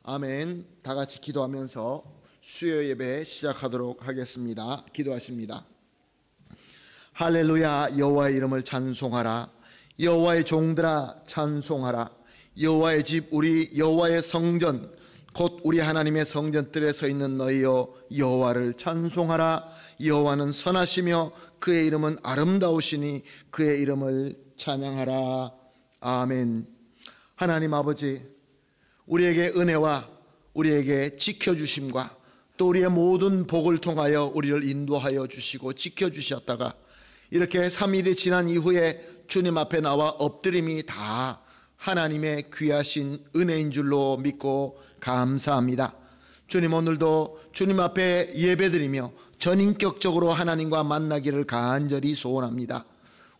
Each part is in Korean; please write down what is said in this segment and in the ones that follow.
아멘. 다 같이 기도하면서 수요 예배 시작하도록 하겠습니다. 기도하십니다. 할렐루야. 여호와의 이름을 찬송하라. 여호와의 종들아 찬송하라. 여호와의 집 우리 여호와의 성전 곧 우리 하나님의 성전뜰에 서 있는 너희여 여호와를 찬송하라. 여호와는 선하시며 그의 이름은 아름다우시니 그의 이름을 찬양하라. 아멘. 하나님 아버지, 우리에게 은혜와 우리에게 지켜주심과 또 우리의 모든 복을 통하여 우리를 인도하여 주시고 지켜주셨다가 이렇게 3일이 지난 이후에 주님 앞에 나와 엎드림이 다 하나님의 귀하신 은혜인 줄로 믿고 감사합니다. 주님, 오늘도 주님 앞에 예배드리며 전인격적으로 하나님과 만나기를 간절히 소원합니다.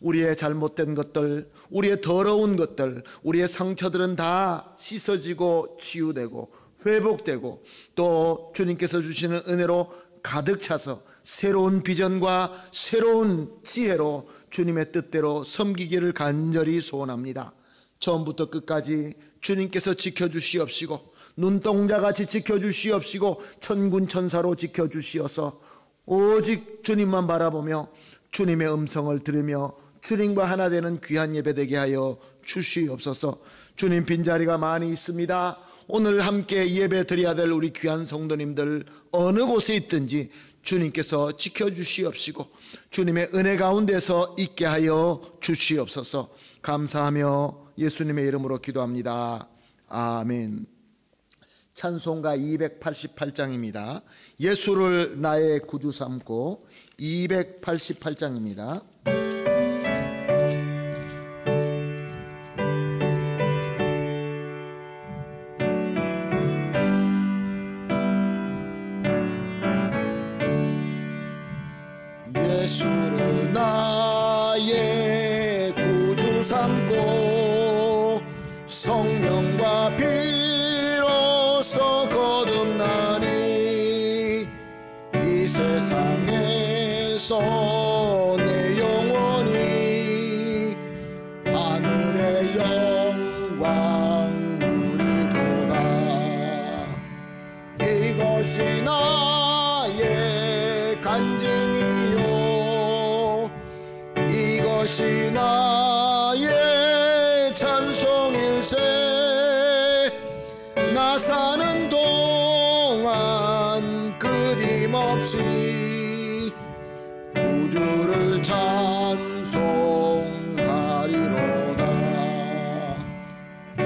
우리의 잘못된 것들, 우리의 더러운 것들, 우리의 상처들은 다 씻어지고 치유되고 회복되고 또 주님께서 주시는 은혜로 가득 차서 새로운 비전과 새로운 지혜로 주님의 뜻대로 섬기기를 간절히 소원합니다. 처음부터 끝까지 주님께서 지켜주시옵시고 눈동자같이 지켜주시옵시고 천군 천사로 지켜주시어서 오직 주님만 바라보며 주님의 음성을 들으며 주님과 하나 되는 귀한 예배 되게 하여 주시옵소서. 주님, 빈자리가 많이 있습니다. 오늘 함께 예배 드려야 될 우리 귀한 성도님들 어느 곳에 있든지 주님께서 지켜주시옵시고 주님의 은혜 가운데서 있게 하여 주시옵소서. 감사하며 예수님의 이름으로 기도합니다. 아멘. 찬송가 288장입니다. 예수를 나의 구주 삼고 288장입니다. 예수를 나의 구주 삼고 성령과 피로써 거듭나니 이 세상에서 내 영혼이 하늘의 영광 누리도다. 이것이 나의 간증이요 이것이 나의 찬송일세. 나 사는 동안 끊임없이 구주를 찬송하리로다.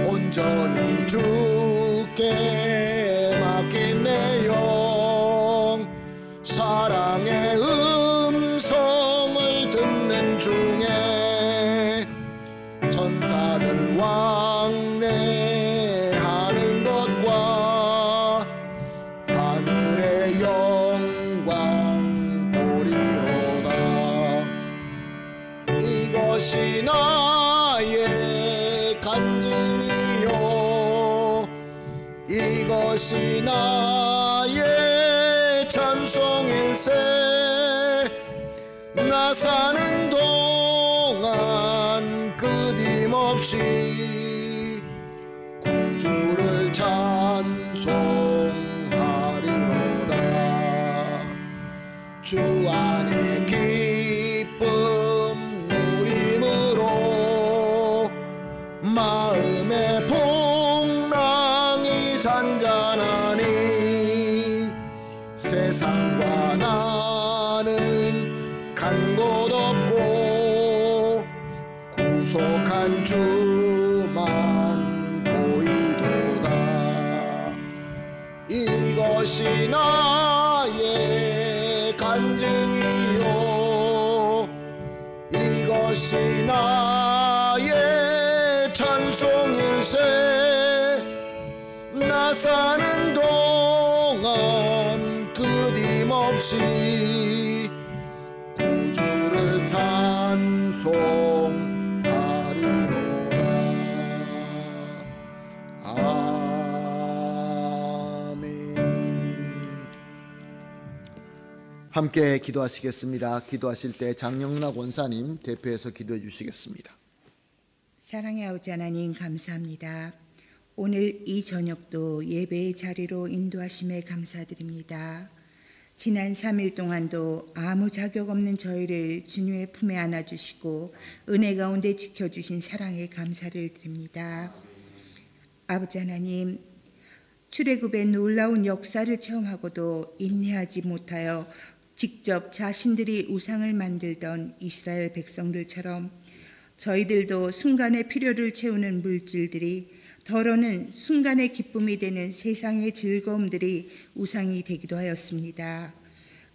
온전히 주께 맡긴 내 영 사랑의 음성을 듣는 중에 천사들 왕래하는 것과 하늘의 영광 보리로다. 이것이 나의 간증이요 이것이 나의 찬송일세. 나 사는 동안 끊임없이 구주를 찬송하리로다. 주 안에 기쁨 누림으로 마음의 풍랑이 잔잔하니 세상과 나는 간 곳 없고 구속한 주만 보이도다. 이것이 나의 간증이요 이것이 나의 찬송일세. 나 사는 동안 끊임없이 구주를 찬송하리로다. 아멘. 함께 기도하시겠습니다. 기도하실 때 장영락 원사님 대표해서 기도해 주시겠습니다. 사랑의 아버지 하나님 감사합니다. 오늘 이 저녁도 예배의 자리로 인도하심에 감사드립니다. 지난 3일 동안도 아무 자격 없는 저희를 주님의 품에 안아주시고 은혜 가운데 지켜주신 사랑에 감사를 드립니다. 아버지 하나님, 출애굽의 놀라운 역사를 체험하고도 인내하지 못하여 직접 자신들이 우상을 만들던 이스라엘 백성들처럼 저희들도 순간의 필요를 채우는 물질들이, 더러는 순간의 기쁨이 되는 세상의 즐거움들이 우상이 되기도 하였습니다.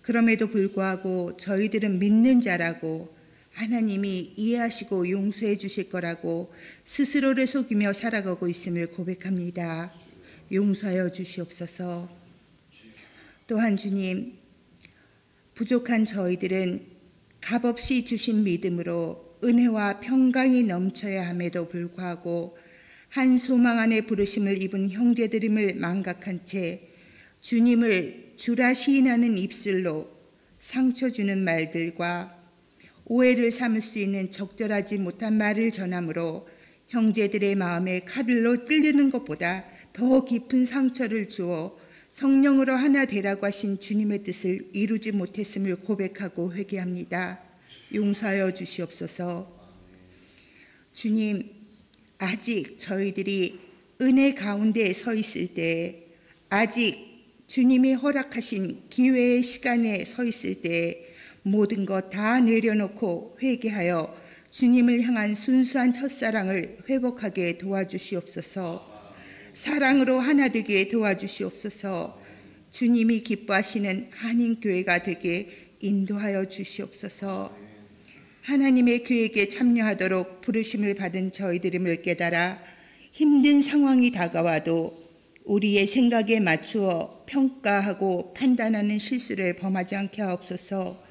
그럼에도 불구하고 저희들은 믿는 자라고, 하나님이 이해하시고 용서해 주실 거라고 스스로를 속이며 살아가고 있음을 고백합니다. 용서하여 주시옵소서. 또한 주님, 부족한 저희들은 값없이 주신 믿음으로 은혜와 평강이 넘쳐야 함에도 불구하고 한 소망 안에 부르심을 입은 형제들임을 망각한 채 주님을 주라 시인하는 입술로 상처 주는 말들과 오해를 삼을 수 있는 적절하지 못한 말을 전함으로 형제들의 마음에 칼로 찔리는 것보다 더 깊은 상처를 주어 성령으로 하나 되라고 하신 주님의 뜻을 이루지 못했음을 고백하고 회개합니다. 용서하여 주시옵소서. 주님, 아직 저희들이 은혜 가운데 서 있을 때, 아직 주님이 허락하신 기회의 시간에 서 있을 때 모든 것 다 내려놓고 회개하여 주님을 향한 순수한 첫사랑을 회복하게 도와주시옵소서. 사랑으로 하나 되게 도와주시옵소서. 주님이 기뻐하시는 한인교회가 되게 인도하여 주시옵소서. 하나님의 계획에 참여하도록 부르심을 받은 저희들임을 깨달아 힘든 상황이 다가와도 우리의 생각에 맞추어 평가하고 판단하는 실수를 범하지 않게 하옵소서.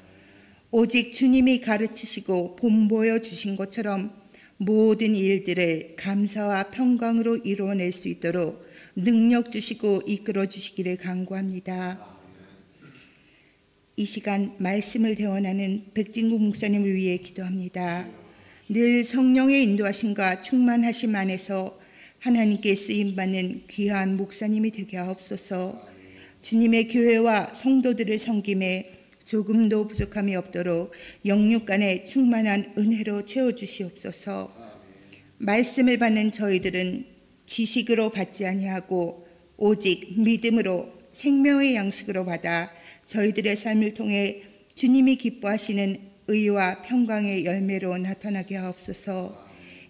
오직 주님이 가르치시고 본보여 주신 것처럼 모든 일들을 감사와 평강으로 이루어낼 수 있도록 능력 주시고 이끌어 주시기를 간구합니다. 이 시간 말씀을 대원하는 백진구 목사님을 위해 기도합니다. 늘 성령의 인도하심과 충만하심 안에서 하나님께 쓰임받는 귀한 목사님이 되게 하옵소서. 주님의 교회와 성도들을 섬김에 조금도 부족함이 없도록 영육간에 충만한 은혜로 채워주시옵소서. 말씀을 받는 저희들은 지식으로 받지 아니하고 오직 믿음으로 생명의 양식으로 받아 저희들의 삶을 통해 주님이 기뻐하시는 의와 평강의 열매로 나타나게 하옵소서.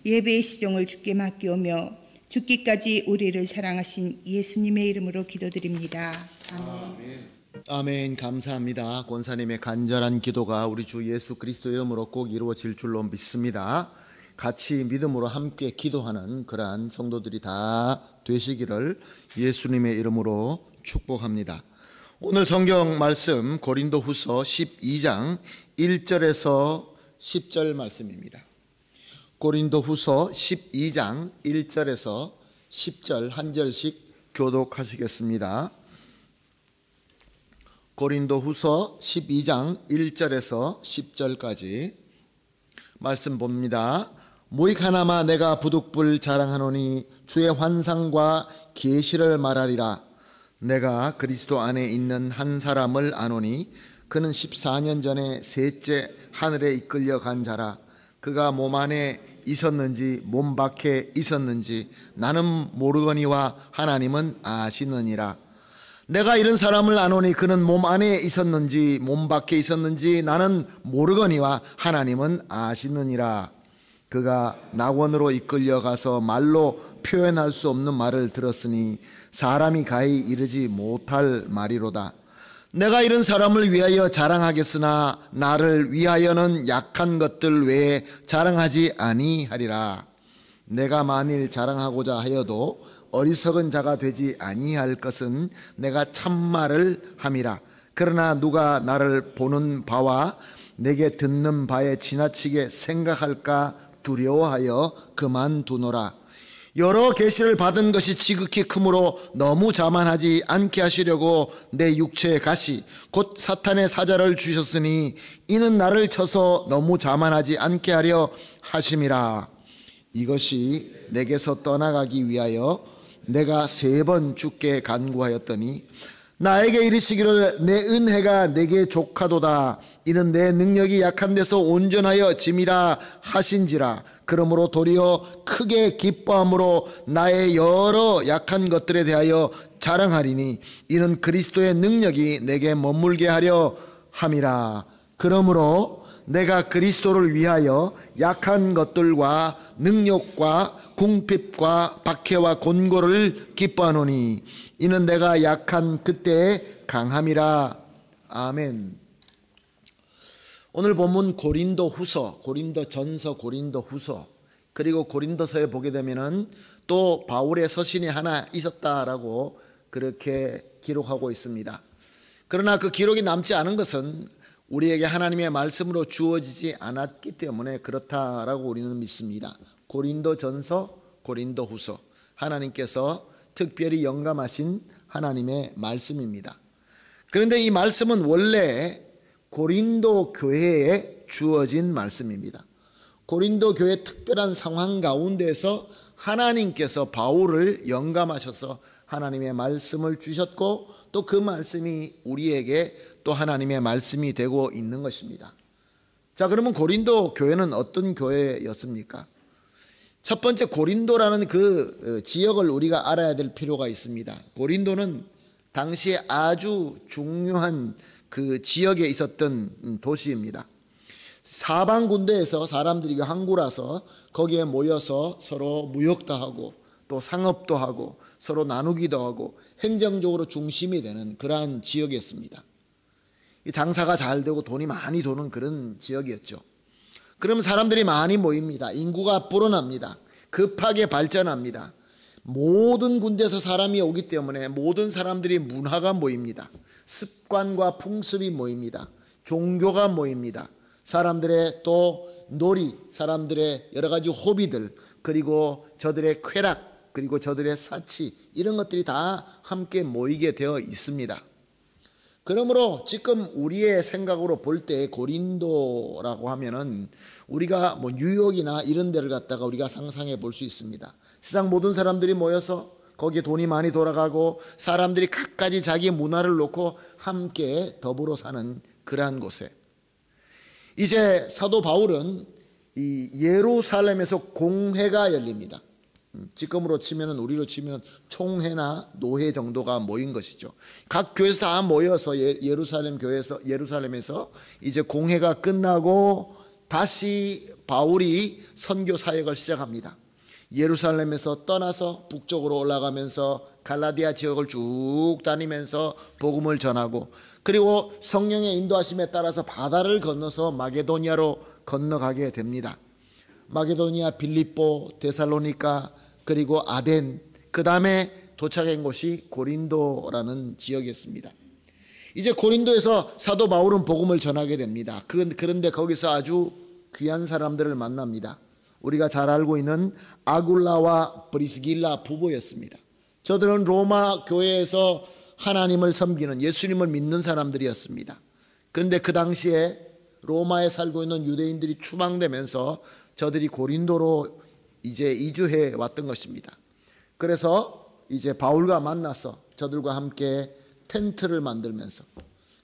예배의 시종을 주께 맡기오며 죽기까지 우리를 사랑하신 예수님의 이름으로 기도드립니다. 아멘. 아멘. 감사합니다. 권사님의 간절한 기도가 우리 주 예수 그리스도의 이름으로 꼭 이루어질 줄로 믿습니다. 같이 믿음으로 함께 기도하는 그러한 성도들이 다 되시기를 예수님의 이름으로 축복합니다. 오늘 성경 말씀 고린도후서 12장 1절에서 10절 말씀입니다. 고린도후서 12장 1절에서 10절 한 절씩 교독하시겠습니다. 고린도후서 12장 1절에서 10절까지 말씀 봅니다. 무익 하나마 내가 부득불 자랑하노니 주의 환상과 계시를 말하리라. 내가 그리스도 안에 있는 한 사람을 아노니 그는 14년 전에 셋째 하늘에 이끌려 간 자라. 그가 몸 안에 있었는지 몸 밖에 있었는지 나는 모르거니와 하나님은 아시느니라. 내가 이런 사람을 아노니 그는 몸 안에 있었는지 몸 밖에 있었는지 나는 모르거니와 하나님은 아시느니라. 그가 낙원으로 이끌려가서 말로 표현할 수 없는 말을 들었으니 사람이 가히 이르지 못할 말이로다. 내가 이런 사람을 위하여 자랑하겠으나 나를 위하여는 약한 것들 외에 자랑하지 아니하리라. 내가 만일 자랑하고자 하여도 어리석은 자가 되지 아니할 것은 내가 참말을 함이라. 그러나 누가 나를 보는 바와 내게 듣는 바에 지나치게 생각할까 두려워하여 그만두노라. 여러 계시를 받은 것이 지극히 크므로 너무 자만하지 않게 하시려고 내 육체의 가시 곧 사탄의 사자를 주셨으니 이는 나를 쳐서 너무 자만하지 않게 하려 하심이라. 이것이 내게서 떠나가기 위하여 내가 3번 주께 간구하였더니 나에게 이르시기를 내 은혜가 내게 족하도다. 이는 내 능력이 약한 데서 온전하여 짐이라 하신지라. 그러므로 도리어 크게 기뻐함으로 나의 여러 약한 것들에 대하여 자랑하리니 이는 그리스도의 능력이 내게 머물게 하려 함이라. 그러므로 내가 그리스도를 위하여 약한 것들과 능력과 궁핍과 박해와 곤고를 기뻐하노니 이는 내가 약한 그때의 강함이라. 아멘. 오늘 본문 고린도후서, 고린도전서, 고린도후서 그리고 고린도서에 보게 되면은 또 바울의 서신이 하나 있었다라고 그렇게 기록하고 있습니다. 그러나 그 기록이 남지 않은 것은 우리에게 하나님의 말씀으로 주어지지 않았기 때문에 그렇다라고 우리는 믿습니다. 고린도전서, 고린도후서, 하나님께서 특별히 영감하신 하나님의 말씀입니다. 그런데 이 말씀은 원래 고린도 교회에 주어진 말씀입니다. 고린도 교회 특별한 상황 가운데서 하나님께서 바울을 영감하셔서 하나님의 말씀을 주셨고 또 그 말씀이 우리에게 또 하나님의 말씀이 되고 있는 것입니다. 자, 그러면 고린도 교회는 어떤 교회였습니까? 첫 번째, 고린도라는 그 지역을 우리가 알아야 될 필요가 있습니다. 고린도는 당시에 아주 중요한 그 지역에 있었던 도시입니다. 사방 군데에서 사람들이 항구라서 거기에 모여서 서로 무역도 하고 또 상업도 하고 서로 나누기도 하고 행정적으로 중심이 되는 그러한 지역이었습니다. 장사가 잘 되고 돈이 많이 도는 그런 지역이었죠. 그러면 사람들이 많이 모입니다. 인구가 불어납니다. 급하게 발전합니다. 모든 군데에서 사람이 오기 때문에 모든 사람들이 문화가 모입니다. 습관과 풍습이 모입니다. 종교가 모입니다. 사람들의 또 놀이, 사람들의 여러 가지 호비들, 그리고 저들의 쾌락, 그리고 저들의 사치, 이런 것들이 다 함께 모이게 되어 있습니다. 그러므로 지금 우리의 생각으로 볼 때 고린도라고 하면은 우리가 뭐 뉴욕이나 이런 데를 갖다가 우리가 상상해 볼 수 있습니다. 세상 모든 사람들이 모여서 거기에 돈이 많이 돌아가고 사람들이 각가지 자기 문화를 놓고 함께 더불어 사는 그러한 곳에 이제 사도 바울은 이 예루살렘에서 공회가 열립니다. 지금으로 치면은 우리로 치면 총회나 노회 정도가 모인 것이죠. 각 교회에서 다 모여서 예루살렘에서 이제 공회가 끝나고 다시 바울이 선교 사역을 시작합니다. 예루살렘에서 떠나서 북쪽으로 올라가면서 갈라디아 지역을 쭉 다니면서 복음을 전하고 그리고 성령의 인도하심에 따라서 바다를 건너서 마게도니아로 건너가게 됩니다. 마게도니아, 빌립보, 데살로니가 그리고 아덴, 그 다음에 도착한 곳이 고린도라는 지역이었습니다. 이제 고린도에서 사도 바울은 복음을 전하게 됩니다. 그런데 거기서 아주 귀한 사람들을 만납니다. 우리가 잘 알고 있는 아굴라와 브리스길라 부부였습니다. 저들은 로마 교회에서 하나님을 섬기는 예수님을 믿는 사람들이었습니다. 그런데 그 당시에 로마에 살고 있는 유대인들이 추방되면서 저들이 고린도로 이제 이주해 왔던 것입니다. 그래서 이제 바울과 만나서 저들과 함께 텐트를 만들면서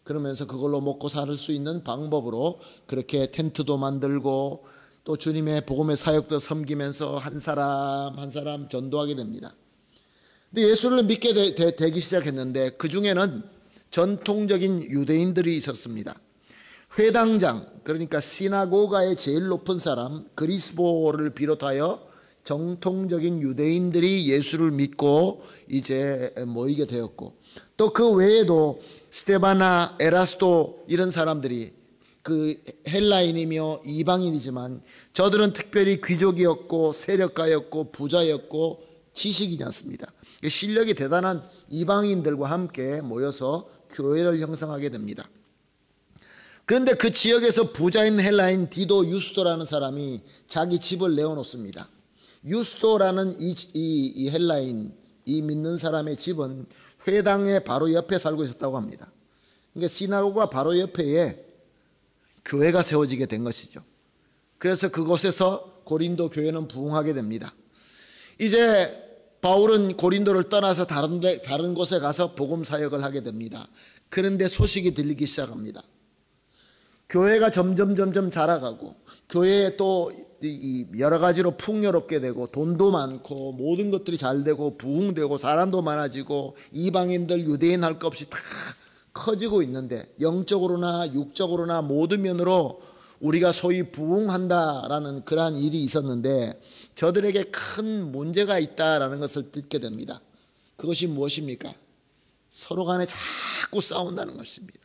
그러면서 그걸로 먹고 살 수 있는 방법으로 그렇게 텐트도 만들고 또 주님의 복음의 사역도 섬기면서 한 사람 한 사람 전도하게 됩니다. 근데 예수를 믿게 되기 시작했는데 그 중에는 전통적인 유대인들이 있었습니다. 회당장, 그러니까 시나고가의 제일 높은 사람 그리스보를 비롯하여 정통적인 유대인들이 예수를 믿고 이제 모이게 되었고 또 그 외에도 스테바나, 에라스도 이런 사람들이 그 헬라인이며 이방인이지만 저들은 특별히 귀족이었고 세력가였고 부자였고 지식인이었습니다. 실력이 대단한 이방인들과 함께 모여서 교회를 형성하게 됩니다. 그런데 그 지역에서 부자인 헬라인 디도 유스도라는 사람이 자기 집을 내어놓습니다. 유스도라는 이 헬라인, 이 믿는 사람의 집은 회당의 바로 옆에 살고 있었다고 합니다. 그러니까 시나고가 바로 옆에 교회가 세워지게 된 것이죠. 그래서 그곳에서 고린도 교회는 부흥하게 됩니다. 이제 바울은 고린도를 떠나서 다른 곳에 가서 복음 사역을 하게 됩니다. 그런데 소식이 들리기 시작합니다. 교회가 점점 자라가고 교회에 또 여러 가지로 풍요롭게 되고 돈도 많고 모든 것들이 잘 되고 부흥되고 사람도 많아지고 이방인들 유대인 할 것 없이 다 커지고 있는데 영적으로나 육적으로나 모든 면으로 우리가 소위 부흥한다라는 그러한 일이 있었는데 저들에게 큰 문제가 있다라는 것을 듣게 됩니다. 그것이 무엇입니까? 서로 간에 자꾸 싸운다는 것입니다.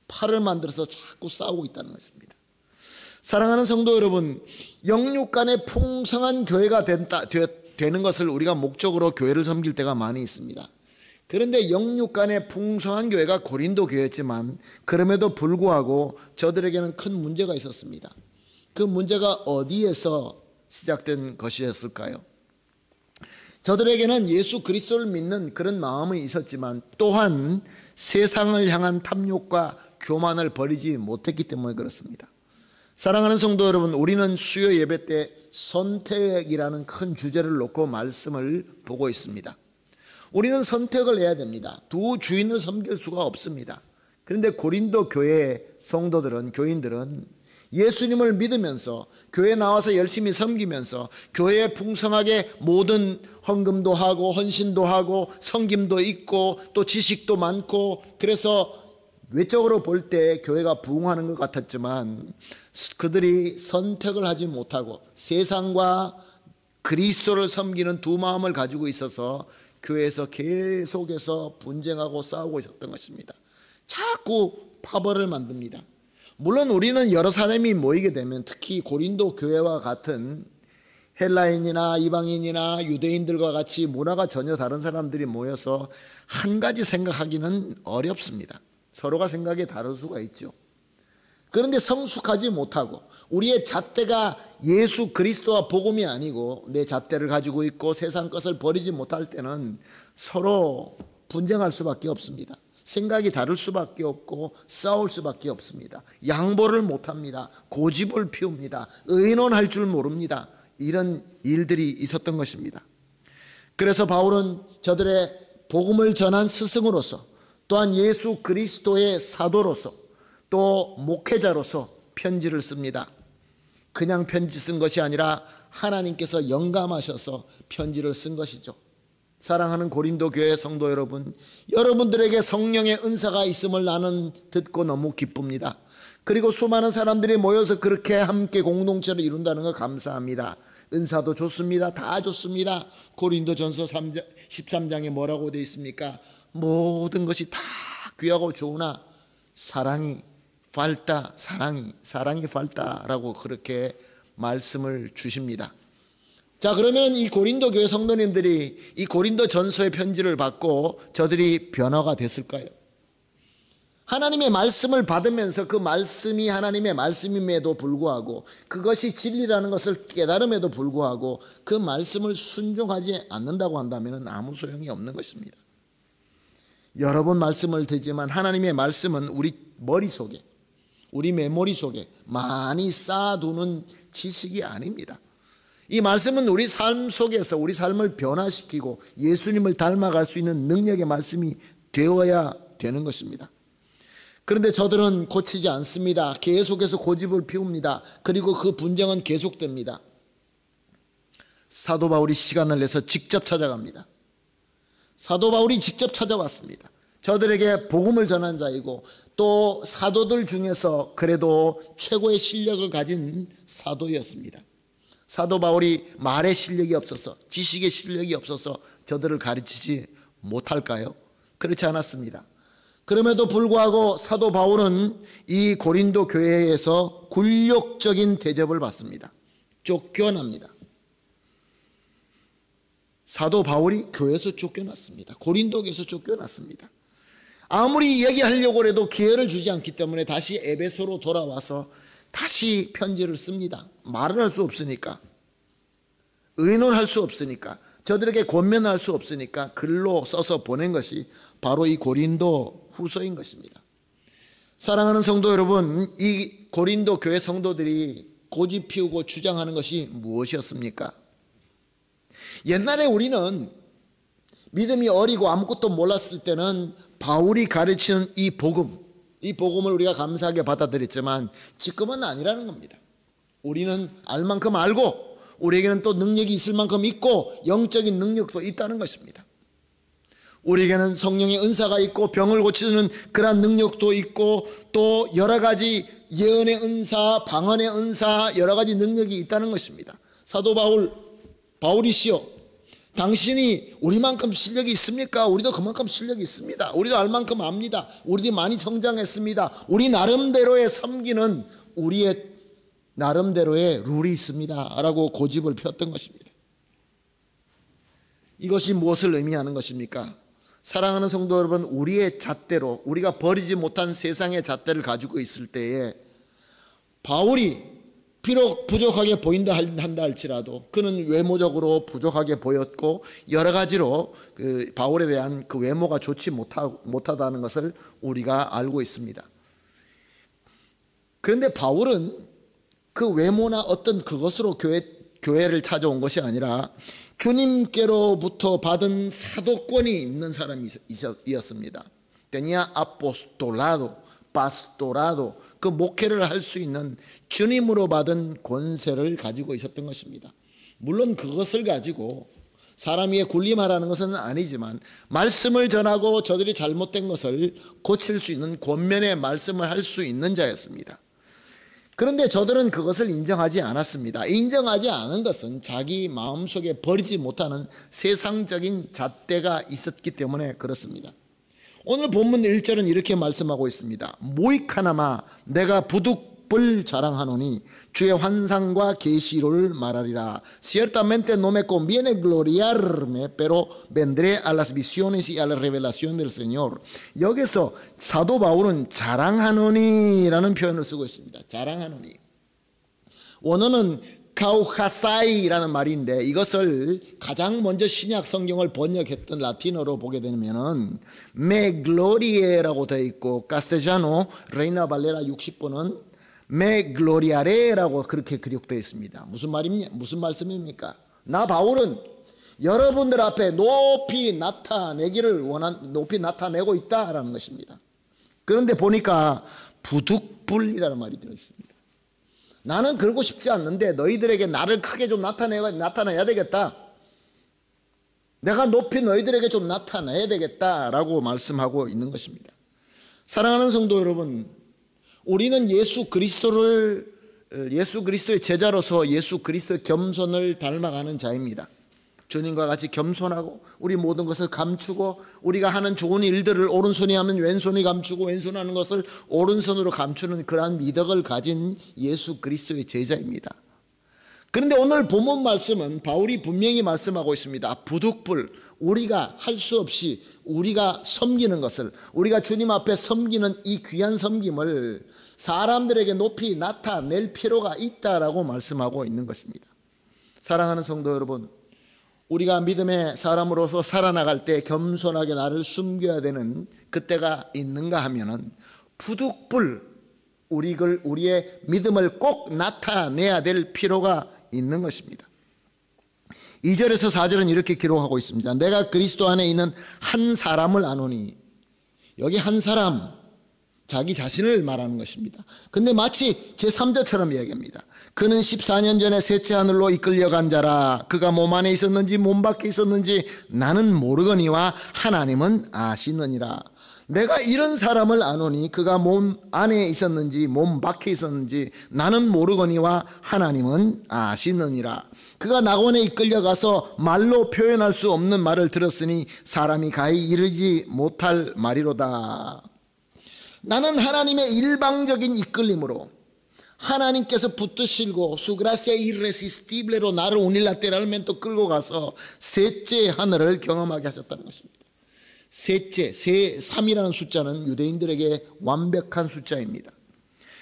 팔을 만들어서 자꾸 싸우고 있다는 것입니다. 사랑하는 성도 여러분, 영육 간에 풍성한 교회가 되는 것을 우리가 목적으로 교회를 섬길 때가 많이 있습니다. 그런데 영육 간에 풍성한 교회가 고린도 교회였지만 그럼에도 불구하고 저들에게는 큰 문제가 있었습니다. 그 문제가 어디에서 시작된 것이었을까요? 저들에게는 예수 그리스도를 믿는 그런 마음이 있었지만 또한 세상을 향한 탐욕과 교만을 버리지 못했기 때문에 그렇습니다. 사랑하는 성도 여러분, 우리는 수요 예배 때 선택이라는 큰 주제를 놓고 말씀을 보고 있습니다. 우리는 선택을 해야 됩니다. 두 주인을 섬길 수가 없습니다. 그런데 고린도 교회의 성도들은, 교인들은 예수님을 믿으면서 교회에 나와서 열심히 섬기면서 교회에 풍성하게 모든 헌금도 하고 헌신도 하고 섬김도 있고 또 지식도 많고, 그래서 외적으로 볼 때 교회가 부흥하는 것 같았지만 그들이 선택을 하지 못하고 세상과 그리스도를 섬기는 두 마음을 가지고 있어서 교회에서 계속해서 분쟁하고 싸우고 있었던 것입니다. 자꾸 파벌을 만듭니다. 물론 우리는 여러 사람이 모이게 되면 특히 고린도 교회와 같은 헬라인이나 이방인이나 유대인들과 같이 문화가 전혀 다른 사람들이 모여서 한 가지 생각하기는 어렵습니다. 서로가 생각이 다를 수가 있죠. 그런데 성숙하지 못하고 우리의 잣대가 예수 그리스도와 복음이 아니고 내 잣대를 가지고 있고 세상 것을 버리지 못할 때는 서로 분쟁할 수밖에 없습니다. 생각이 다를 수밖에 없고 싸울 수밖에 없습니다. 양보를 못합니다. 고집을 피웁니다. 의논할 줄 모릅니다. 이런 일들이 있었던 것입니다. 그래서 바울은 저들의 복음을 전한 스승으로서 또한 예수 그리스도의 사도로서 또 목회자로서 편지를 씁니다. 그냥 편지 쓴 것이 아니라 하나님께서 영감하셔서 편지를 쓴 것이죠. 사랑하는 고린도 교회 성도 여러분, 여러분들에게 성령의 은사가 있음을 나는 듣고 너무 기쁩니다. 그리고 수많은 사람들이 모여서 그렇게 함께 공동체를 이룬다는 거 감사합니다. 은사도 좋습니다. 다 좋습니다. 고린도전서 13장에 뭐라고 되어 있습니까? 모든 것이 다 귀하고 좋으나 사랑이 falta, 사랑이 falta라고 그렇게 말씀을 주십니다. 자, 그러면 이 고린도 교회 성도님들이 이 고린도 전서의 편지를 받고 저들이 변화가 됐을까요? 하나님의 말씀을 받으면서 그 말씀이 하나님의 말씀임에도 불구하고 그것이 진리라는 것을 깨달음에도 불구하고 그 말씀을 순종하지 않는다고 한다면 아무 소용이 없는 것입니다. 여러 번 말씀을 듣지만 하나님의 말씀은 우리 머릿속에, 우리 메모리 속에 많이 쌓아두는 지식이 아닙니다. 이 말씀은 우리 삶 속에서 우리 삶을 변화시키고 예수님을 닮아갈 수 있는 능력의 말씀이 되어야 되는 것입니다. 그런데 저들은 고치지 않습니다. 계속해서 고집을 피웁니다. 그리고 그 분쟁은 계속됩니다. 사도 바울이 시간을 내서 직접 찾아갑니다. 사도 바울이 직접 찾아왔습니다. 저들에게 복음을 전한 자이고 또 사도들 중에서 그래도 최고의 실력을 가진 사도였습니다. 사도 바울이 말의 실력이 없어서, 지식의 실력이 없어서 저들을 가르치지 못할까요? 그렇지 않았습니다. 그럼에도 불구하고 사도 바울은 이 고린도 교회에서 굴욕적인 대접을 받습니다. 쫓겨납니다. 사도 바울이 교회에서 쫓겨났습니다. 고린도 교회에서 쫓겨났습니다. 아무리 얘기하려고 해도 기회를 주지 않기 때문에 다시 에베소로 돌아와서 다시 편지를 씁니다. 말을 할 수 없으니까, 의논할 수 없으니까, 저들에게 권면할 수 없으니까 글로 써서 보낸 것이 바로 이 고린도 후서인 것입니다. 사랑하는 성도 여러분, 이 고린도 교회 성도들이 고집 피우고 주장하는 것이 무엇이었습니까? 옛날에 우리는 믿음이 어리고 아무것도 몰랐을 때는 바울이 가르치는 이 복음을 우리가 감사하게 받아들였지만 지금은 아니라는 겁니다. 우리는 알 만큼 알고 우리에게는 또 능력이 있을 만큼 있고 영적인 능력도 있다는 것입니다. 우리에게는 성령의 은사가 있고 병을 고치는 그러한 능력도 있고 또 여러 가지 예언의 은사, 방언의 은사, 여러 가지 능력이 있다는 것입니다. 사도 바울이시여, 당신이 우리만큼 실력이 있습니까? 우리도 그만큼 실력이 있습니다. 우리도 알 만큼 압니다. 우리도 많이 성장했습니다. 우리 나름대로의 섬기는 우리의 나름대로의 룰이 있습니다 라고 고집을 폈던 것입니다. 이것이 무엇을 의미하는 것입니까? 사랑하는 성도 여러분, 우리의 잣대로, 우리가 버리지 못한 세상의 잣대를 가지고 있을 때에 바울이 비록 부족하게 보인다 한다 할지라도 그는 외모적으로 부족하게 보였고 여러 가지로 바울에 대한 그 외모가 좋지 못하다는 것을 우리가 알고 있습니다. 그런데 바울은 그 외모나 어떤 그것으로 교회를 찾아온 것이 아니라 주님께로부터 받은 사도권이 있는 사람이었습니다. tenía apostolado, pastorado, 그 목회를 할 수 있는 주님으로 받은 권세를 가지고 있었던 것입니다. 물론 그것을 가지고 사람 위에 군림하라는 것은 아니지만 말씀을 전하고 저들이 잘못된 것을 고칠 수 있는 권면의 말씀을 할 수 있는 자였습니다. 그런데 저들은 그것을 인정하지 않았습니다. 인정하지 않은 것은 자기 마음속에 버리지 못하는 세상적인 잣대가 있었기 때문에 그렇습니다. 오늘 본문 1절은 이렇게 말씀하고 있습니다. 모이카나마 내가 부득불 자랑하노니 주의 환상과 계시를 말하리라. Ciertamente no me conviene gloriarme, pero vendré a las visiones y a la revelación del Señor. 여기서 사도 바울은 자랑하노니라는 표현을 쓰고 있습니다. 자랑하노니. 원어는 카우하사이라는 말인데 이것을 가장 먼저 신약 성경을 번역했던 라틴어로 보게 되면은 me glorie라고 되어 있고 카스텔자노 레이나 발레라 60번은 me gloriare라고 그렇게 기록되어 있습니다. 무슨 말씀입니까? 나 바울은 여러분들 앞에 높이 나타내고 있다라는 것입니다. 그런데 보니까 부득불이라는 말이 들어있습니다. 나는 그러고 싶지 않는데 너희들에게 나를 크게 좀 나타내야 되겠다. 내가 높이 너희들에게 좀 나타내야 되겠다라고 말씀하고 있는 것입니다. 사랑하는 성도 여러분, 우리는 예수 그리스도의 제자로서 예수 그리스도의 겸손을 닮아가는 자입니다. 주님과 같이 겸손하고 우리 모든 것을 감추고 우리가 하는 좋은 일들을 오른손이 하면 왼손이 감추고 왼손 하는 것을 오른손으로 감추는 그러한 미덕을 가진 예수 그리스도의 제자입니다. 그런데 오늘 본문 말씀은 바울이 분명히 말씀하고 있습니다. 부득불, 우리가 할 수 없이 우리가 섬기는 것을, 우리가 주님 앞에 섬기는 이 귀한 섬김을 사람들에게 높이 나타낼 필요가 있다라고 말씀하고 있는 것입니다. 사랑하는 성도 여러분, 우리가 믿음의 사람으로서 살아나갈 때 겸손하게 나를 숨겨야 되는 그때가 있는가 하면은 부득불 우리의 믿음을 꼭 나타내야 될 필요가 있는 것입니다. 2절에서 4절은 이렇게 기록하고 있습니다. 내가 그리스도 안에 있는 한 사람을 아노니. 여기 한 사람, 자기 자신을 말하는 것입니다. 근데 마치 제3자처럼 이야기합니다. 그는 14년 전에 셋째 하늘로 이끌려간 자라. 그가 몸 안에 있었는지 몸 밖에 있었는지 나는 모르거니와 하나님은 아시느니라. 내가 이런 사람을 아노니 그가 몸 안에 있었는지 몸 밖에 있었는지 나는 모르거니와 하나님은 아시느니라. 그가 낙원에 이끌려가서 말로 표현할 수 없는 말을 들었으니 사람이 가히 이르지 못할 말이로다. 나는 하나님의 일방적인 이끌림으로 하나님께서 붙드시고 su gracia irresistible로 나를 unilateralmente 끌고 가서 셋째 하늘을 경험하게 하셨다는 것입니다. 셋째, 3이라는 숫자는 유대인들에게 완벽한 숫자입니다.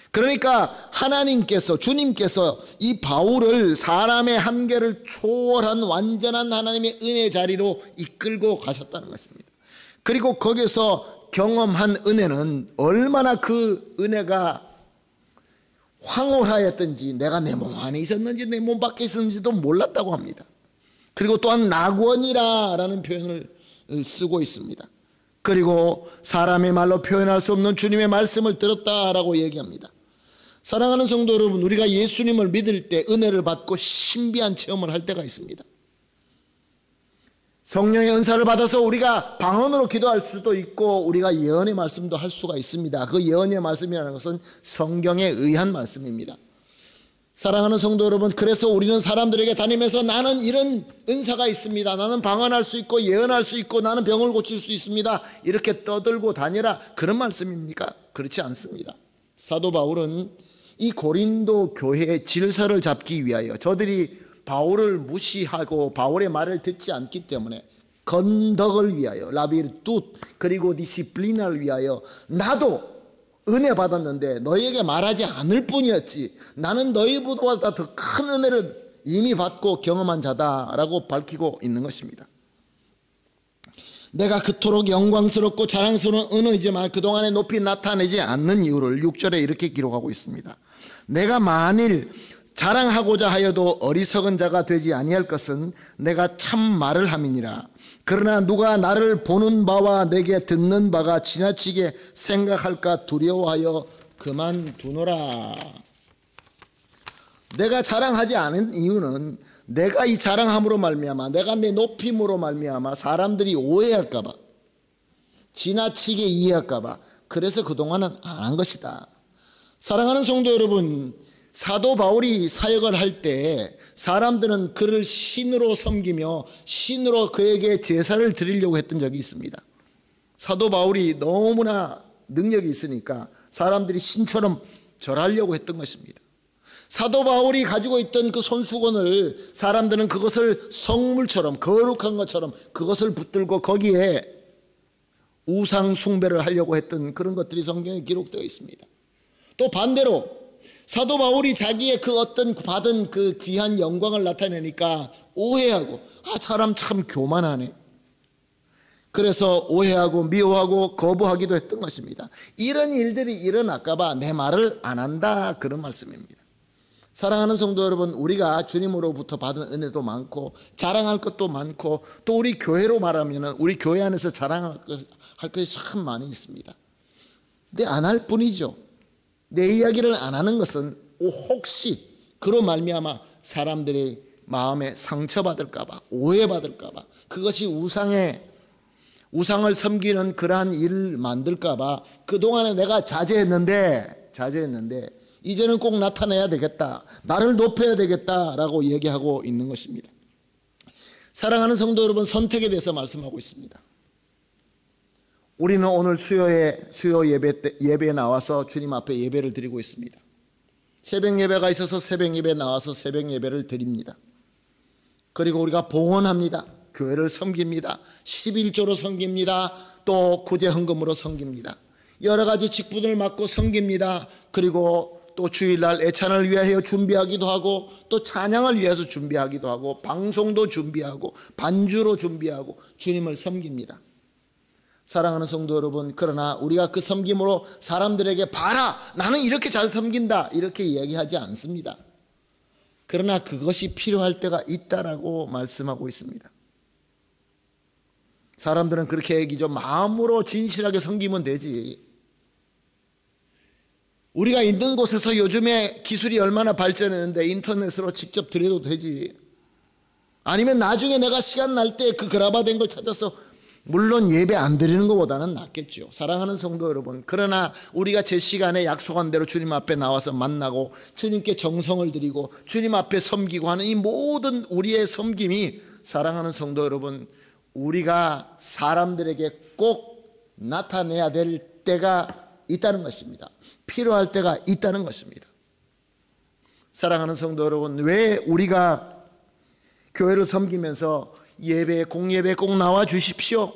그러니까 하나님께서, 주님께서 이 바울을 사람의 한계를 초월한 완전한 하나님의 은혜 자리로 이끌고 가셨다는 것입니다. 그리고 거기서 경험한 은혜는 얼마나 그 은혜가 황홀하였던지 내가 내 몸 안에 있었는지 내 몸 밖에 있었는지도 몰랐다고 합니다. 그리고 또한 낙원이라는 표현을 쓰고 있습니다. 그리고 사람의 말로 표현할 수 없는 주님의 말씀을 들었다라고 얘기합니다. 사랑하는 성도 여러분, 우리가 예수님을 믿을 때 은혜를 받고 신비한 체험을 할 때가 있습니다. 성령의 은사를 받아서 우리가 방언으로 기도할 수도 있고 우리가 예언의 말씀도 할 수가 있습니다. 그 예언의 말씀이라는 것은 성경에 의한 말씀입니다. 사랑하는 성도 여러분, 그래서 우리는 사람들에게 다니면서 나는 이런 은사가 있습니다, 나는 방언할 수 있고 예언할 수 있고 나는 병을 고칠 수 있습니다, 이렇게 떠들고 다니라, 그런 말씀입니까? 그렇지 않습니다. 사도 바울은 이 고린도 교회의 질서를 잡기 위하여, 저들이 바울을 무시하고 바울의 말을 듣지 않기 때문에 건덕을 위하여, 라비르투, 그리고 디시플리나를 위하여, 나도 은혜 받았는데 너희에게 말하지 않을 뿐이었지, 나는 너희보다 더 큰 은혜를 이미 받고 경험한 자다라고 밝히고 있는 것입니다. 내가 그토록 영광스럽고 자랑스러운 은혜이지만 그동안에 높이 나타내지 않는 이유를 6절에 이렇게 기록하고 있습니다. 내가 만일 자랑하고자 하여도 어리석은 자가 되지 아니할 것은 내가 참 말을 함이니라. 그러나 누가 나를 보는 바와 내게 듣는 바가 지나치게 생각할까 두려워하여 그만두노라. 내가 자랑하지 않은 이유는 내가 이 자랑함으로 말미암아, 내가 내 높임으로 말미암아 사람들이 오해할까 봐, 지나치게 이해할까 봐, 그래서 그동안은 안 한 것이다. 사랑하는 성도 여러분, 사도 바울이 사역을 할 때 사람들은 그를 신으로 섬기며 신으로 그에게 제사를 드리려고 했던 적이 있습니다. 사도 바울이 너무나 능력이 있으니까 사람들이 신처럼 절하려고 했던 것입니다. 사도 바울이 가지고 있던 그 손수건을 사람들은 그것을 성물처럼, 거룩한 것처럼 그것을 붙들고 거기에 우상 숭배를 하려고 했던 그런 것들이 성경에 기록되어 있습니다. 또 반대로 사도 바울이 자기의 그 어떤 받은 그 귀한 영광을 나타내니까 오해하고, 사람 참 교만하네, 그래서 오해하고 미워하고 거부하기도 했던 것입니다. 이런 일들이 일어날까 봐 내 말을 안 한다, 그런 말씀입니다. 사랑하는 성도 여러분, 우리가 주님으로부터 받은 은혜도 많고 자랑할 것도 많고, 또 우리 교회로 말하면 우리 교회 안에서 자랑할 것이 참 많이 있습니다. 근데 안 할 뿐이죠. 내 이야기를 안 하는 것은 혹시 그로 말미암아 사람들의 마음에 상처받을까 봐, 오해받을까 봐, 그것이 우상을 섬기는 그러한 일을 만들까 봐 그동안에 내가 자제했는데 이제는 꼭 나타내야 되겠다, 나를 높여야 되겠다라고 얘기하고 있는 것입니다. 사랑하는 성도 여러분, 선택에 대해서 말씀하고 있습니다. 우리는 오늘 수요 예배에 나와서 주님 앞에 예배를 드리고 있습니다. 새벽 예배가 있어서 새벽 예배에 나와서 새벽 예배를 드립니다. 그리고 우리가 봉헌합니다. 교회를 섬깁니다. 11조로 섬깁니다. 또 구제 헌금으로 섬깁니다. 여러 가지 직분을 맡고 섬깁니다. 그리고 또 주일날 애찬을 위하여 준비하기도 하고, 또 찬양을 위해서 준비하기도 하고, 방송도 준비하고, 반주로 준비하고 주님을 섬깁니다. 사랑하는 성도 여러분, 그러나 우리가 그 섬김으로 사람들에게 봐라, 나는 이렇게 잘 섬긴다, 이렇게 이야기하지 않습니다. 그러나 그것이 필요할 때가 있다라고 말씀하고 있습니다. 사람들은 그렇게 얘기죠. 마음으로 진실하게 섬기면 되지. 우리가 있는 곳에서 요즘에 기술이 얼마나 발전했는데 인터넷으로 직접 드려도 되지. 아니면 나중에 내가 시간 날 때 그 그라바된 걸 찾아서, 물론 예배 안 드리는 것보다는 낫겠죠. 사랑하는 성도 여러분, 그러나 우리가 제 시간에 약속한 대로 주님 앞에 나와서 만나고 주님께 정성을 드리고 주님 앞에 섬기고 하는 이 모든 우리의 섬김이, 사랑하는 성도 여러분, 우리가 사람들에게 꼭 나타내야 될 때가 있다는 것입니다. 필요할 때가 있다는 것입니다. 사랑하는 성도 여러분, 왜 우리가 교회를 섬기면서 예배, 공예배 꼭 나와 주십시오.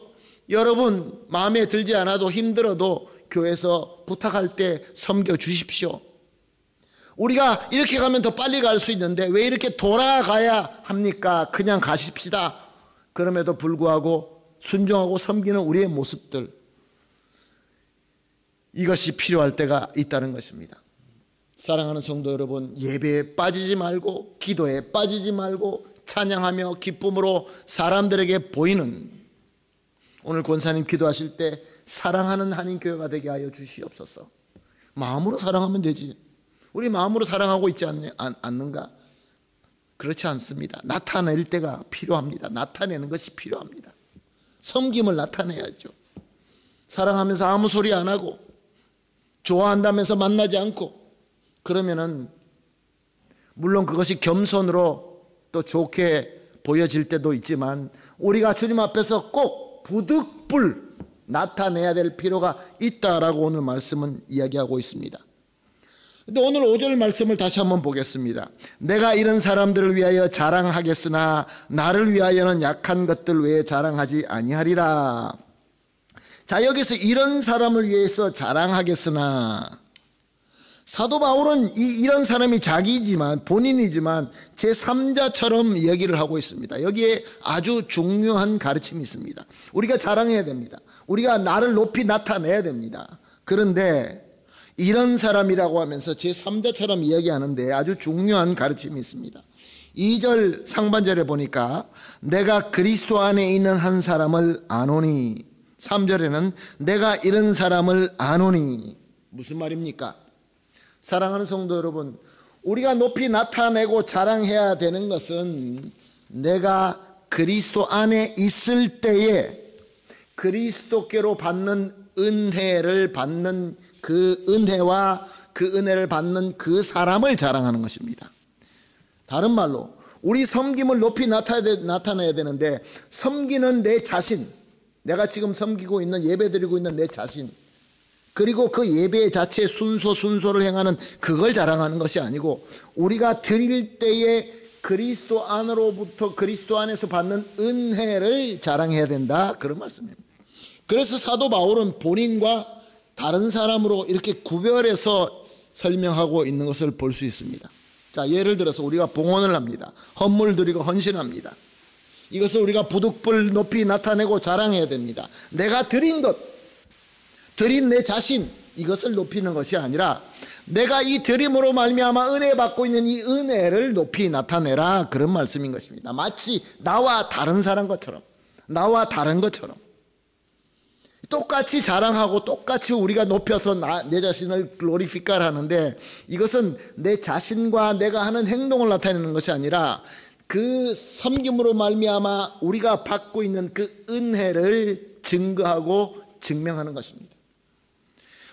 여러분 마음에 들지 않아도 힘들어도 교회에서 부탁할 때 섬겨 주십시오. 우리가 이렇게 가면 더 빨리 갈 수 있는데 왜 이렇게 돌아가야 합니까? 그냥 가십시다. 그럼에도 불구하고 순종하고 섬기는 우리의 모습들, 이것이 필요할 때가 있다는 것입니다. 사랑하는 성도 여러분, 예배에 빠지지 말고 기도에 빠지지 말고 찬양하며 기쁨으로 사람들에게 보이는, 오늘 권사님 기도하실 때 사랑하는 한인교회가 되게 하여 주시옵소서. 마음으로 사랑하면 되지. 우리 마음으로 사랑하고 있지 않는가? 그렇지 않습니다. 나타낼 때가 필요합니다. 나타내는 것이 필요합니다. 섬김을 나타내야죠. 사랑하면서 아무 소리 안 하고 좋아한다면서 만나지 않고 그러면은 물론 그것이 겸손으로 또 좋게 보여질 때도 있지만 우리가 주님 앞에서 꼭 부득불 나타내야 될 필요가 있다라고 오늘 말씀은 이야기하고 있습니다. 근데 오늘 5절 말씀을 다시 한번 보겠습니다. 내가 이런 사람들을 위하여 자랑하겠으나 나를 위하여는 약한 것들 외에 자랑하지 아니하리라. 자, 여기서 이런 사람을 위해서 자랑하겠으나, 사도 바울은 이런 사람이 자기지만 본인이지만 제3자처럼 얘기를 하고 있습니다. 여기에 아주 중요한 가르침이 있습니다. 우리가 자랑해야 됩니다. 우리가 나를 높이 나타내야 됩니다. 그런데 이런 사람이라고 하면서 제3자처럼 이야기하는데 아주 중요한 가르침이 있습니다. 2절 상반절에 보니까 내가 그리스도 안에 있는 한 사람을 아노니, 3절에는 내가 이런 사람을 아노니. 무슨 말입니까? 사랑하는 성도 여러분, 우리가 높이 나타내고 자랑해야 되는 것은 내가 그리스도 안에 있을 때에 그리스도께로 받는 은혜를 받는 그 은혜와 그 은혜를 받는 그 사람을 자랑하는 것입니다. 다른 말로 우리 섬김을 높이 나타내야 되는데, 섬기는 내 자신, 내가 지금 섬기고 있는, 예배드리고 있는 내 자신, 그리고 그 예배 자체의 순서를 행하는 그걸 자랑하는 것이 아니고 우리가 드릴 때에 그리스도 안으로부터 그리스도 안에서 받는 은혜를 자랑해야 된다, 그런 말씀입니다. 그래서 사도 바울은 본인과 다른 사람으로 이렇게 구별해서 설명하고 있는 것을 볼 수 있습니다. 자, 예를 들어서 우리가 봉헌을 합니다. 헌물 드리고 헌신합니다. 이것을 우리가 부득불 높이 나타내고 자랑해야 됩니다. 내가 드린 것, 드린 내 자신, 이것을 높이는 것이 아니라 내가 이 드림으로 말미암아 은혜 받고 있는 이 은혜를 높이 나타내라, 그런 말씀인 것입니다. 마치 나와 다른 사람 것처럼, 나와 다른 것처럼 똑같이 자랑하고 똑같이 우리가 높여서 내 자신을 글로리피카를 하는데, 이것은 내 자신과 내가 하는 행동을 나타내는 것이 아니라 그 섬김으로 말미암아 우리가 받고 있는 그 은혜를 증거하고 증명하는 것입니다.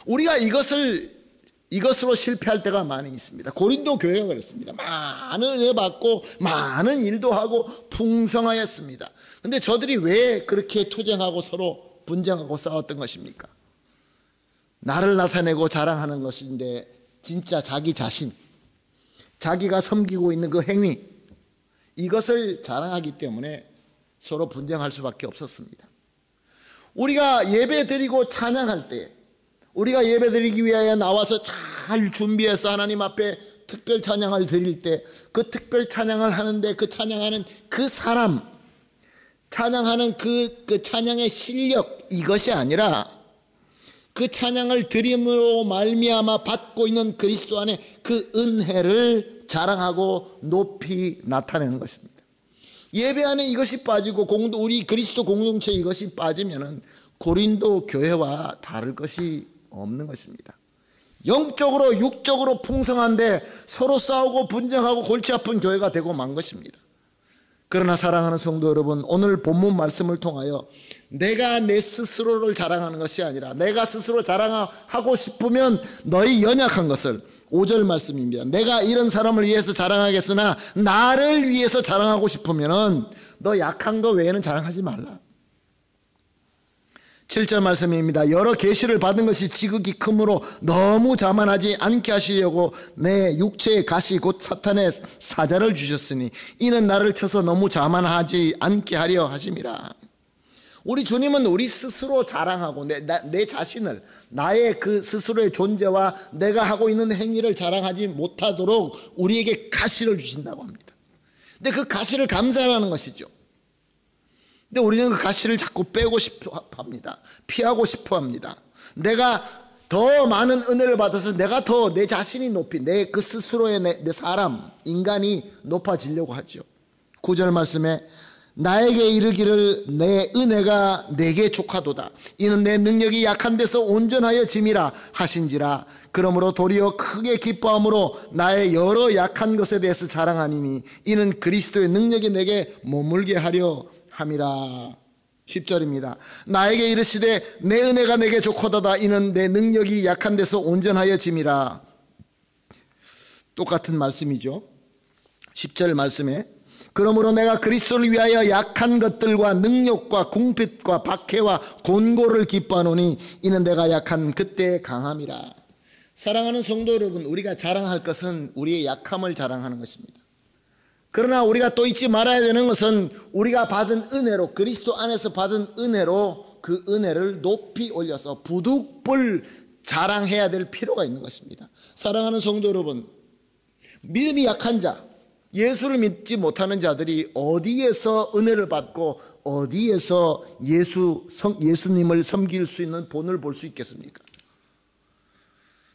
우리가 이것으로 실패할 때가 많이 있습니다. 고린도 교회가 그랬습니다. 많은 은혜 받고 많은 일도 하고 풍성하였습니다. 그런데 저들이 왜 그렇게 투쟁하고 서로 분쟁하고 싸웠던 것입니까? 나를 나타내고 자랑하는 것인데 진짜 자기 자신, 자기가 섬기고 있는 그 행위, 이것을 자랑하기 때문에 서로 분쟁할 수밖에 없었습니다. 우리가 예배 드리고 찬양할 때, 우리가 예배 드리기 위하여 나와서 잘 준비해서 하나님 앞에 특별 찬양을 드릴 때, 그 특별 찬양을 하는데 그 찬양하는 그 사람, 찬양하는 그 찬양의 실력, 이것이 아니라 그 찬양을 드림으로 말미암아 받고 있는 그리스도 안에 그 은혜를 자랑하고 높이 나타내는 것입니다. 예배 안에 이것이 빠지고 우리 그리스도 공동체에 이것이 빠지면은 고린도 교회와 다를 것이 없는 것입니다. 영적으로 육적으로 풍성한데 서로 싸우고 분쟁하고 골치 아픈 교회가 되고 만 것입니다. 그러나 사랑하는 성도 여러분, 오늘 본문 말씀을 통하여 내가 내 스스로를 자랑하는 것이 아니라 내가 스스로 자랑하고 싶으면 너희 연약한 것을, 5절 말씀입니다. 내가 이런 사람을 위해서 자랑하겠으나 나를 위해서 자랑하고 싶으면 너 약한 거 외에는 자랑하지 말라. 7절 말씀입니다. 여러 계시를 받은 것이 지극히 크므로 너무 자만하지 않게 하시려고 내 육체의 가시 곧 사탄의 사자를 주셨으니 이는 나를 쳐서 너무 자만하지 않게 하려 하심이라. 우리 주님은 우리 스스로 자랑하고 내 자신을, 나의 그 스스로의 존재와 내가 하고 있는 행위를 자랑하지 못하도록 우리에게 가시를 주신다고 합니다. 근데 그 가시를 감사하는 것이죠. 근데 우리는 그 가시를 자꾸 빼고 싶어 합니다. 피하고 싶어 합니다. 내가 더 많은 은혜를 받아서 내가 더 내 자신이 높이, 내 그 스스로의 내 사람, 인간이 높아지려고 하죠. 9절 말씀에 나에게 이르기를 내 은혜가 내게 족하도다. 이는 내 능력이 약한 데서 온전하여 짐이라 하신지라. 그러므로 도리어 크게 기뻐함으로 나의 여러 약한 것에 대해서 자랑하니니 이는 그리스도의 능력이 내게 머물게 하려 함이라. 10절입니다. 나에게 이르시되 내 은혜가 내게 족하도다. 이는 내 능력이 약한 데서 온전하여 짐이라. 똑같은 말씀이죠. 10절 말씀에 그러므로 내가 그리스도를 위하여 약한 것들과 능력과 궁핍과 박해와 곤고를 기뻐하노니 이는 내가 약한 그때의 강함이라. 사랑하는 성도 여러분, 우리가 자랑할 것은 우리의 약함을 자랑하는 것입니다. 그러나 우리가 또 잊지 말아야 되는 것은 우리가 받은 은혜로, 그리스도 안에서 받은 은혜로 그 은혜를 높이 올려서 부득불 자랑해야 될 필요가 있는 것입니다. 사랑하는 성도 여러분, 믿음이 약한 자, 예수를 믿지 못하는 자들이 어디에서 은혜를 받고 어디에서 예수님을 섬길 수 있는 본을 볼 수 있겠습니까?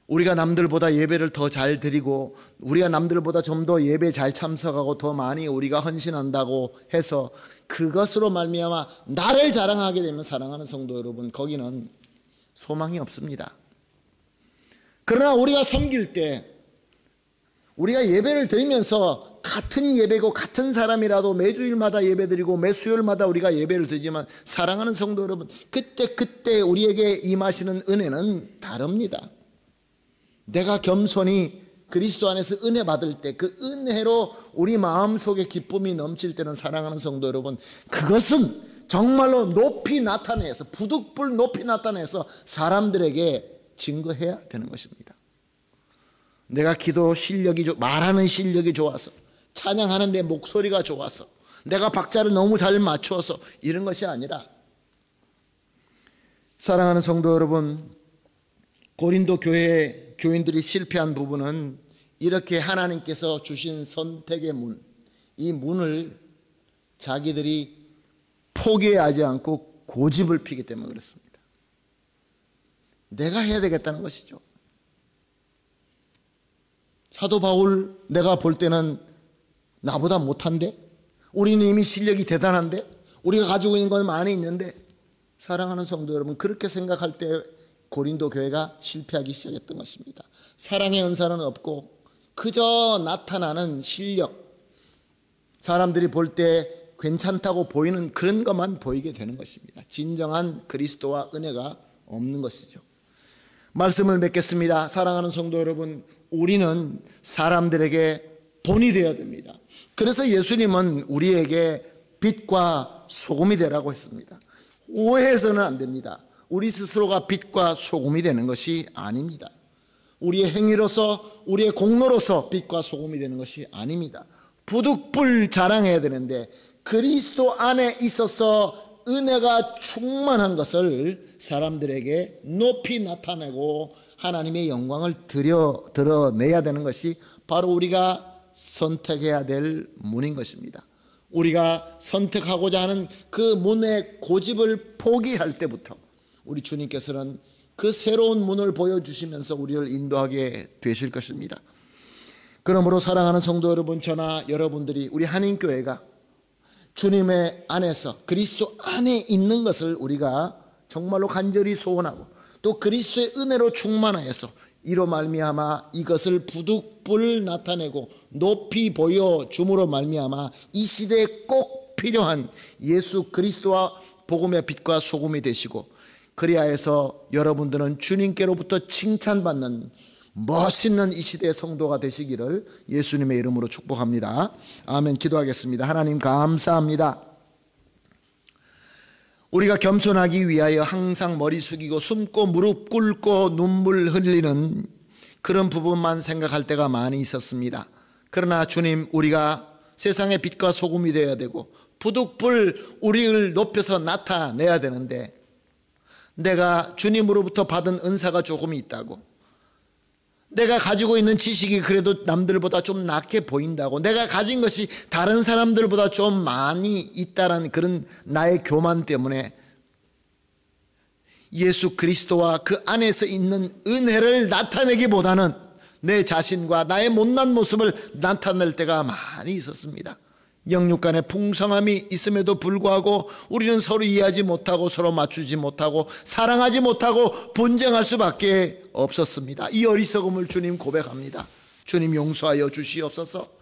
우리가 남들보다 예배를 더 잘 드리고 우리가 남들보다 좀 더 예배 잘 참석하고 더 많이 우리가 헌신한다고 해서 그것으로 말미암아 나를 자랑하게 되면, 사랑하는 성도 여러분, 거기는 소망이 없습니다. 그러나 우리가 섬길 때, 우리가 예배를 드리면서 같은 예배고 같은 사람이라도 매주일마다 예배드리고 매 수요일마다 우리가 예배를 드리지만, 사랑하는 성도 여러분, 그때 우리에게 임하시는 은혜는 다릅니다. 내가 겸손히 그리스도 안에서 은혜 받을 때, 그 은혜로 우리 마음속에 기쁨이 넘칠 때는, 사랑하는 성도 여러분, 그것은 정말로 높이 나타내서, 부득불 높이 나타내서 사람들에게 증거해야 되는 것입니다. 내가 기도 실력이, 말하는 실력이 좋아서, 찬양하는 내 목소리가 좋아서, 내가 박자를 너무 잘 맞추어서 이런 것이 아니라, 사랑하는 성도 여러분, 고린도 교회 교인들이 실패한 부분은 이렇게 하나님께서 주신 선택의 문, 이 문을 자기들이 포기하지 않고 고집을 피기 때문에 그렇습니다. 내가 해야 되겠다는 것이죠. 사도 바울, 내가 볼 때는 나보다 못한데, 우리는 이미 실력이 대단한데, 우리가 가지고 있는 건 많이 있는데, 사랑하는 성도 여러분, 그렇게 생각할 때 고린도 교회가 실패하기 시작했던 것입니다. 사랑의 은사는 없고 그저 나타나는 실력, 사람들이 볼 때 괜찮다고 보이는 그런 것만 보이게 되는 것입니다. 진정한 그리스도와 은혜가 없는 것이죠. 말씀을 맺겠습니다. 사랑하는 성도 여러분, 우리는 사람들에게 본이 되어야 됩니다. 그래서 예수님은 우리에게 빛과 소금이 되라고 했습니다. 오해해서는 안 됩니다. 우리 스스로가 빛과 소금이 되는 것이 아닙니다. 우리의 행위로서, 우리의 공로로서 빛과 소금이 되는 것이 아닙니다. 부득불 자랑해야 되는데, 그리스도 안에 있어서 은혜가 충만한 것을 사람들에게 높이 나타내고 하나님의 영광을 드러내야 되는 것이 바로 우리가 선택해야 될 문인 것입니다. 우리가 선택하고자 하는 그 문의 고집을 포기할 때부터 우리 주님께서는 그 새로운 문을 보여주시면서 우리를 인도하게 되실 것입니다. 그러므로 사랑하는 성도 여러분, 저나 여러분들이, 우리 한인교회가 주님의 안에서, 그리스도 안에 있는 것을 우리가 정말로 간절히 소원하고, 또 그리스도의 은혜로 충만하여서 이로 말미암아 이것을 부득불 나타내고 높이 보여줌으로 말미암아 이 시대에 꼭 필요한 예수 그리스도와 복음의 빛과 소금이 되시고, 그리하여서 여러분들은 주님께로부터 칭찬받는 멋있는 이 시대의 성도가 되시기를 예수님의 이름으로 축복합니다. 아멘. 기도하겠습니다. 하나님 감사합니다. 우리가 겸손하기 위하여 항상 머리 숙이고 숨고 무릎 꿇고 눈물 흘리는 그런 부분만 생각할 때가 많이 있었습니다. 그러나 주님, 우리가 세상의 빛과 소금이 되어야 되고 부득불 우리를 높여서 나타내야 되는데, 내가 주님으로부터 받은 은사가 조금 있다고, 내가 가지고 있는 지식이 그래도 남들보다 좀 낮게 보인다고, 내가 가진 것이 다른 사람들보다 좀 많이 있다는 그런 나의 교만 때문에 예수 그리스도와 그 안에서 있는 은혜를 나타내기보다는 내 자신과 나의 못난 모습을 나타낼 때가 많이 있었습니다. 영육 간의 풍성함이 있음에도 불구하고 우리는 서로 이해하지 못하고 서로 맞추지 못하고 사랑하지 못하고 분쟁할 수밖에 없었습니다. 이 어리석음을 주님 고백합니다. 주님 용서하여 주시옵소서.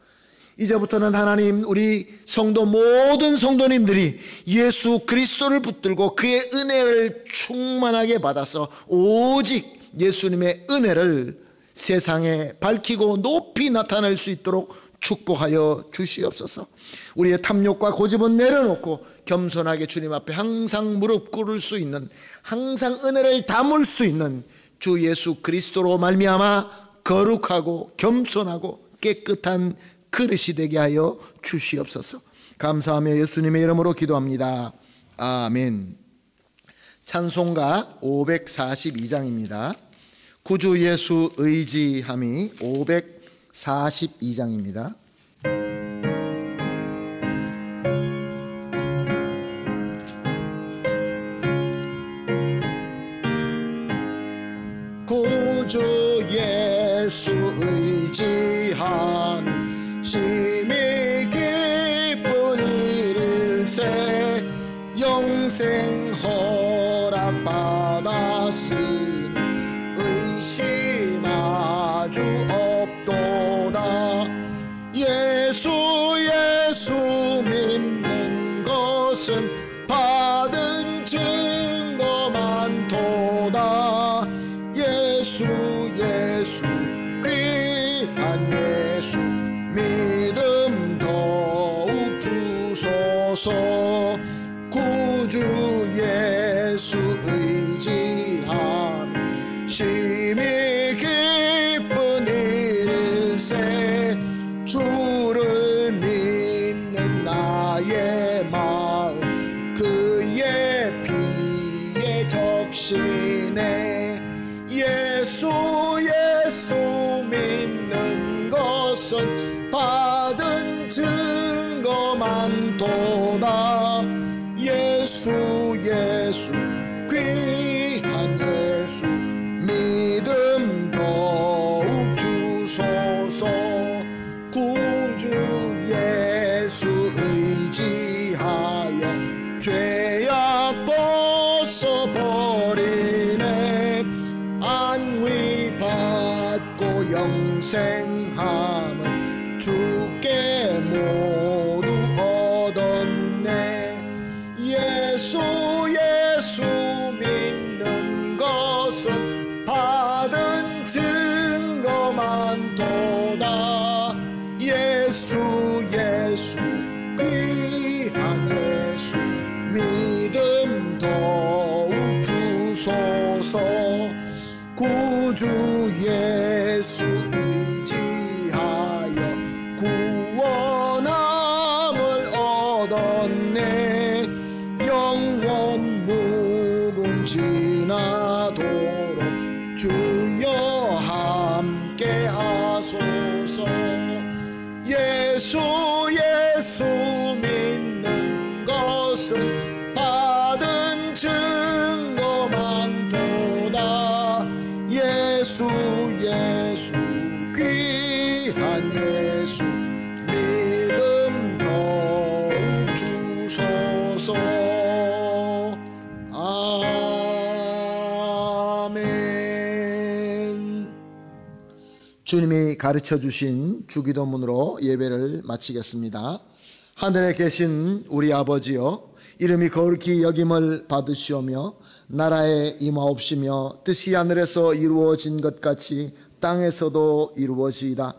이제부터는 하나님, 우리 성도 모든 성도님들이 예수 그리스도를 붙들고 그의 은혜를 충만하게 받아서 오직 예수님의 은혜를 세상에 밝히고 높이 나타낼 수 있도록 축복하여 주시옵소서. 우리의 탐욕과 고집은 내려놓고 겸손하게 주님 앞에 항상 무릎 꿇을 수 있는, 항상 은혜를 담을 수 있는 주 예수 그리스도로 말미암아 거룩하고 겸손하고 깨끗한 그릇이 되게 하여 주시옵소서. 감사하며 예수님의 이름으로 기도합니다. 아멘. 찬송가 542장입니다. 구주 예수 의지함이 542장입니다. 구주 예수 의지함이 심히 기쁜 일일세 영생 허락받았으니 의심 아주 없도다. 예수 믿는 것은 받은 증거 많도다. 예수 귀한 예수 믿음 더욱 주소서. 구주 예수 의지함 심히 기쁜 일일세 주를 믿는 나의 마음 그의 피에 적시네. 예수 믿는 것은 받은 증거 많도다. 예수 귀한 예수 믿음 더욱 주소서. 구주 예수 의지하여 죄악 벗어버리네. 안위 받고 영생함을 주께 모두 얻었네. 예수 믿는 것은 받은 증거 많도다. 예수 귀한 예수 믿음 더욱 주소서. 구주 예수 의지하여 구원함을 얻었네. 영원 무궁지나도록 주여 함께 하소서. 예수 믿는 것은 받은 증거 많도다. 예수 귀한 예수 믿음 더욱 주소서. 아멘. 주님이 가르쳐 주신 주기도문으로 예배를 마치겠습니다. 하늘에 계신 우리 아버지여, 이름이 거룩히 여김을 받으시오며 나라에 임하옵시며 뜻이 하늘에서 이루어진 것 같이 땅에서도 이루어지이다.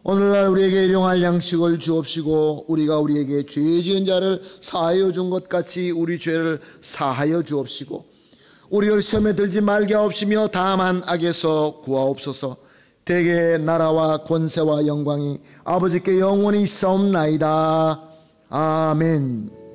오늘날 우리에게 일용할 양식을 주옵시고 우리가 우리에게 죄 지은 자를 사하여 준 것 같이 우리 죄를 사하여 주옵시고 우리를 시험에 들지 말게 하옵시며 다만 악에서 구하옵소서. 대개 나라와 권세와 영광이 아버지께 영원히 있사옵나이다. 아멘.